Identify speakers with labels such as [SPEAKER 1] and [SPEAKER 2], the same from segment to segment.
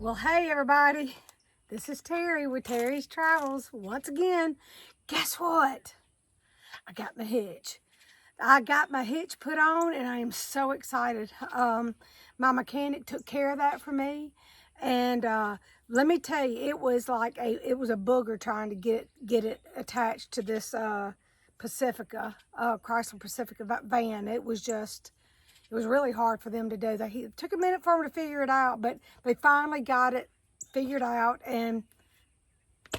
[SPEAKER 1] Well, hey everybody, this is Terry with Terry's Travels. Once again, guess what? I got my hitch. I got my hitch put on and I am so excited. My mechanic took care of that for me. And let me tell you, it was like a booger trying to get it attached to this Pacifica, Chrysler Pacifica van. It was really hard for them to do. It took a minute for them to figure it out, but they finally got it figured out and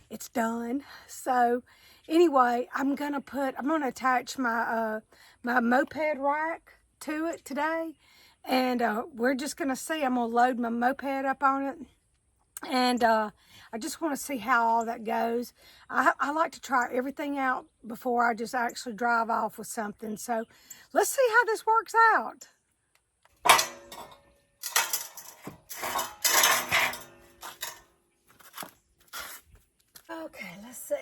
[SPEAKER 1] it's done. So anyway, I'm gonna attach my my moped rack to it today, and we're just gonna see. I'm gonna load my moped up on it, and I just want to see how all that goes. I like to try everything out before I just actually drive off with something. So let's see how this works out. Okay, let's see.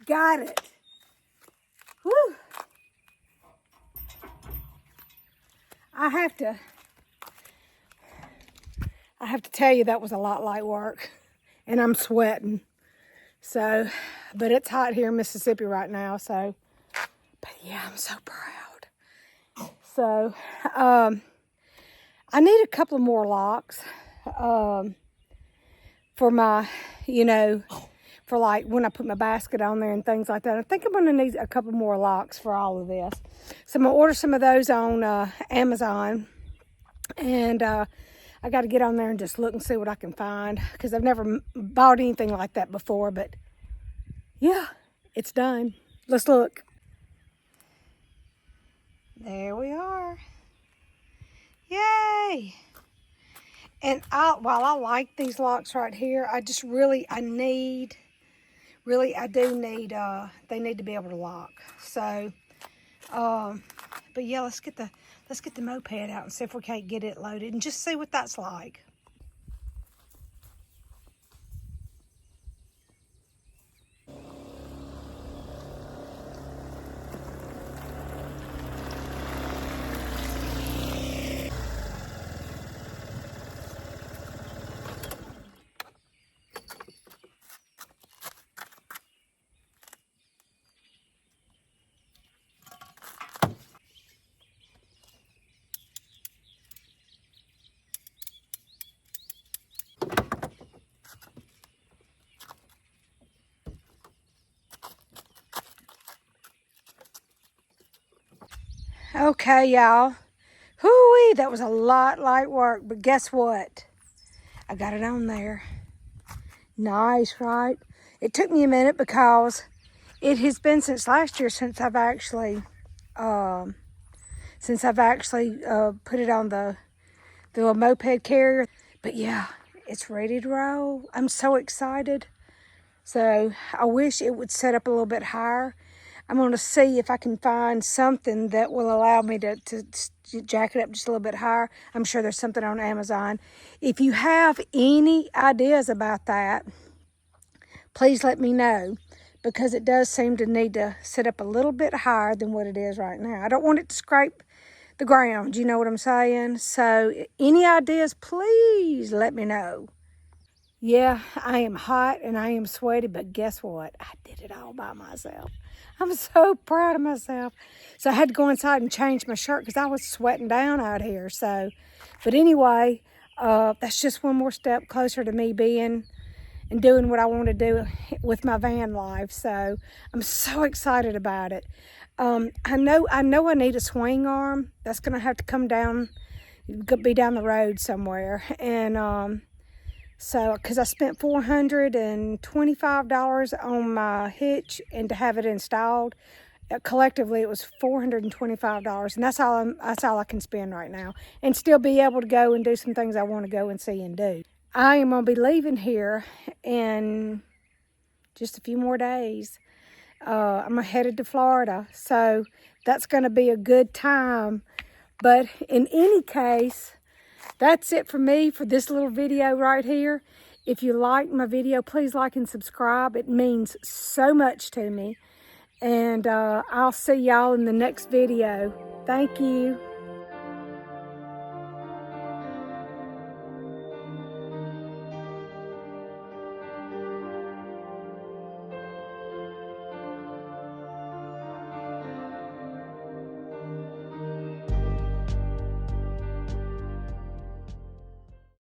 [SPEAKER 1] Got it. Whew. I have to tell you that was a lot light work, and I'm sweating. So, but it's hot here in Mississippi right now. So, but yeah, I'm so proud. So, I need a couple more locks for my, for like when I put my basket on there and things like that. I think I'm going to need a couple more locks for all of this. So I'm going to order some of those on Amazon. And I got to get on there and just look and see what I can find, because I've never bought anything like that before. But yeah, it's done. Let's look. There we are. Yay! And while I like these locks right here, I just really, I do need, they need to be able to lock. So, but yeah, let's get the moped out and see if we can't get it loaded and just see what that's like. Okay, y'all. Hoo-wee, that was a lot light work, but guess what? I got it on there. Nice, right? It took me a minute because it has been since last year since I've actually put it on the moped carrier. But yeah, it's ready to roll. I'm so excited. So I wish it would set up a little bit higher. I'm going to see if I can find something that will allow me to jack it up just a little bit higher. I'm sure there's something on Amazon. If you have any ideas about that, please let me know, because it does seem to need to sit up a little bit higher than what it is right now. I don't want it to scrape the ground, you know what I'm saying? So any ideas, please let me know. Yeah, I am hot and I am sweaty, but guess what? I did it all by myself. I'm so proud of myself. So I had to go inside and change my shirt because I was sweating down out here. So, but anyway, that's just one more step closer to me being and doing what I want to do with my van life. So I'm so excited about it. I know I need a swing arm. That's going to have to come down, be down the road somewhere. And so, because I spent $425 on my hitch and to have it installed, collectively it was $425, and that's all I can spend right now, and still be able to go and do some things I want to go and see and do. I am going to be leaving here in just a few more days, I'm headed to Florida, so that's going to be a good time. But in any case, that's it for me for this little video right here. If you like my video, please like and subscribe. It means so much to me. And I'll see y'all in the next video. Thank you.